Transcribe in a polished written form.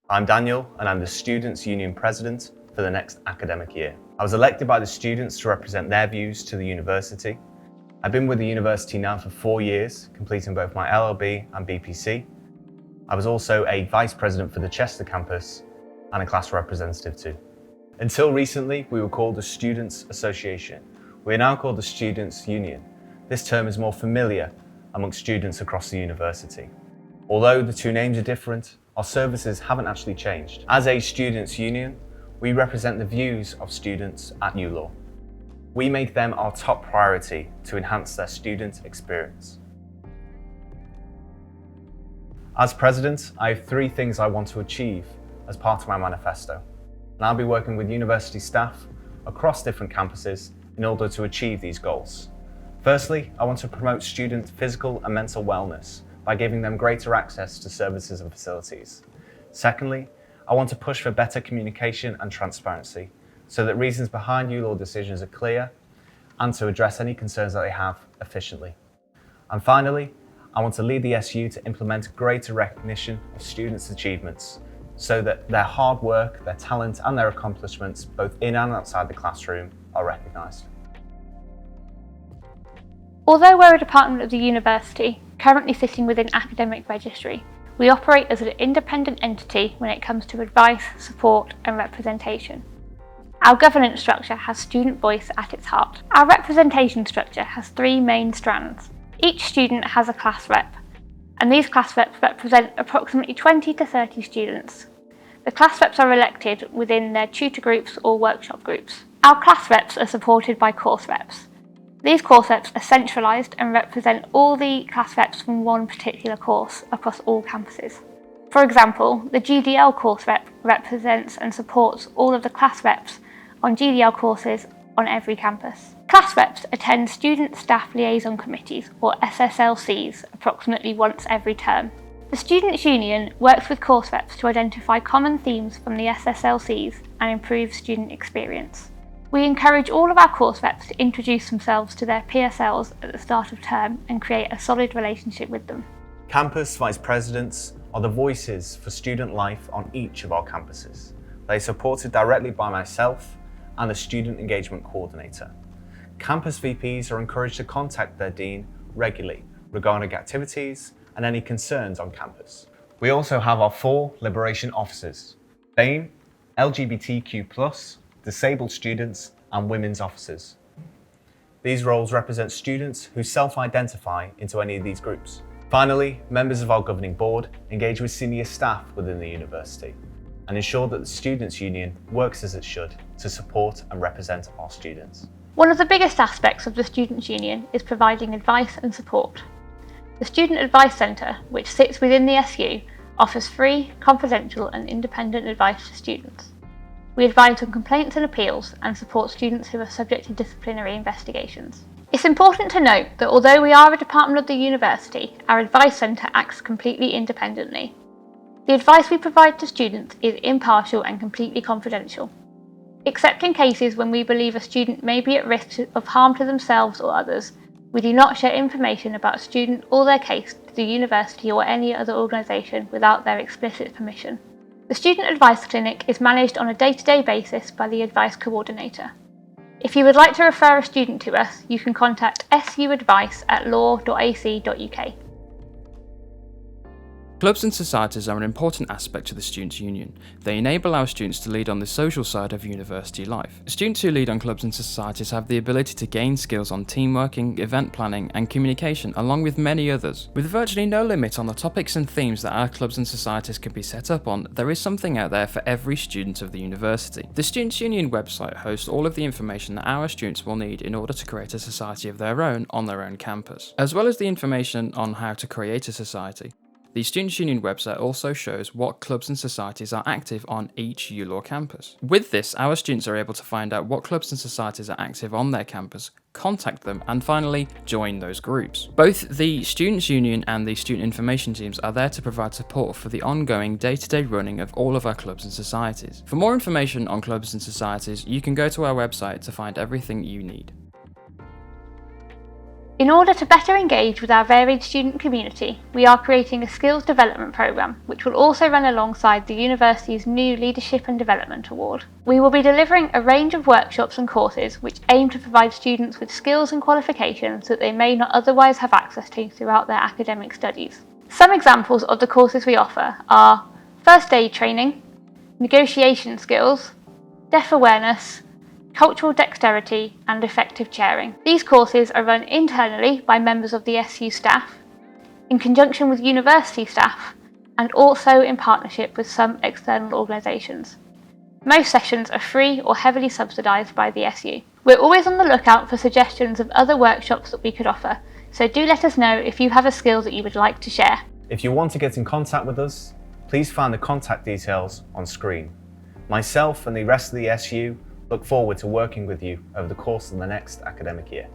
I'm Daniel, and I'm the Students' Union President for the next academic year. I was elected by the students to represent their views to the university. I've been with the university now for 4 years, completing both my LLB and BPc. I was also a Vice President for the Chester campus and a class representative too. Until recently, we were called the Students' Association. We are now called the Students' Union. This term is more familiar amongst students across the university. Although the two names are different, our services haven't actually changed. As a students' union, we represent the views of students at ULaw. We make them our top priority to enhance their student experience. As president, I have 3 things I want to achieve as part of my manifesto, and I'll be working with university staff across different campuses in order to achieve these goals. Firstly, I want to promote student physical and mental wellness by giving them greater access to services and facilities. Secondly, I want to push for better communication and transparency so that reasons behind ULaw decisions are clear and to address any concerns that they have efficiently. And finally, I want to lead the SU to implement greater recognition of students' achievements so that their hard work, their talent and their accomplishments, both in and outside the classroom, are recognised. Although we're a department of the university, currently sitting within academic registry, we operate as an independent entity when it comes to advice, support and representation. Our governance structure has student voice at its heart. Our representation structure has 3 main strands. Each student has a class rep, and these class reps represent approximately 20 to 30 students. The class reps are elected within their tutor groups or workshop groups. Our class reps are supported by course reps. These course reps are centralised and represent all the class reps from one particular course across all campuses. For example, the GDL course rep represents and supports all of the class reps on GDL courses on every campus. Class reps attend Student Staff Liaison Committees, or SSLCs, approximately once every term. The Students' Union works with course reps to identify common themes from the SSLCs and improve student experience. We encourage all of our course reps to introduce themselves to their PSLs at the start of term and create a solid relationship with them. Campus Vice Presidents are the voices for student life on each of our campuses. They are supported directly by myself and the Student Engagement Coordinator. Campus VPs are encouraged to contact their Dean regularly regarding activities and any concerns on campus. We also have our 4 Liberation Officers: BAME, LGBTQ+, disabled students and women's officers. These roles represent students who self-identify into any of these groups. Finally, members of our governing board engage with senior staff within the university and ensure that the Students' Union works as it should to support and represent our students. One of the biggest aspects of the Students' Union is providing advice and support. The Student Advice Centre, which sits within the SU, offers free, confidential and independent advice to students. We advise on complaints and appeals and support students who are subject to disciplinary investigations. It's important to note that although we are a department of the university, our advice centre acts completely independently. The advice we provide to students is impartial and completely confidential. Except in cases when we believe a student may be at risk of harm to themselves or others, we do not share information about a student or their case to the university or any other organisation without their explicit permission. The Student Advice Clinic is managed on a day-to-day basis by the Advice Coordinator. If you would like to refer a student to us, you can contact suadvice@law.ac.uk. Clubs and societies are an important aspect of the Students' Union. They enable our students to lead on the social side of university life. Students who lead on clubs and societies have the ability to gain skills on teamworking, event planning and communication, along with many others. With virtually no limit on the topics and themes that our clubs and societies can be set up on, there is something out there for every student of the university. The Students' Union website hosts all of the information that our students will need in order to create a society of their own on their own campus, as well as the information on how to create a society. The Students' Union website also shows what clubs and societies are active on each ULaw campus. With this, our students are able to find out what clubs and societies are active on their campus, contact them, and finally, join those groups. Both the Students' Union and the Student Information teams are there to provide support for the ongoing day-to-day running of all of our clubs and societies. For more information on clubs and societies, you can go to our website to find everything you need. In order to better engage with our varied student community, we are creating a skills development programme which will also run alongside the university's new Leadership and Development Award. We will be delivering a range of workshops and courses which aim to provide students with skills and qualifications that they may not otherwise have access to throughout their academic studies. Some examples of the courses we offer are first aid training, negotiation skills, deaf awareness, cultural dexterity and effective chairing. These courses are run internally by members of the SU staff, in conjunction with university staff, and also in partnership with some external organisations. Most sessions are free or heavily subsidised by the SU. We're always on the lookout for suggestions of other workshops that we could offer, so do let us know if you have a skill that you would like to share. If you want to get in contact with us, please find the contact details on screen. Myself and the rest of the SU look forward to working with you over the course of the next academic year.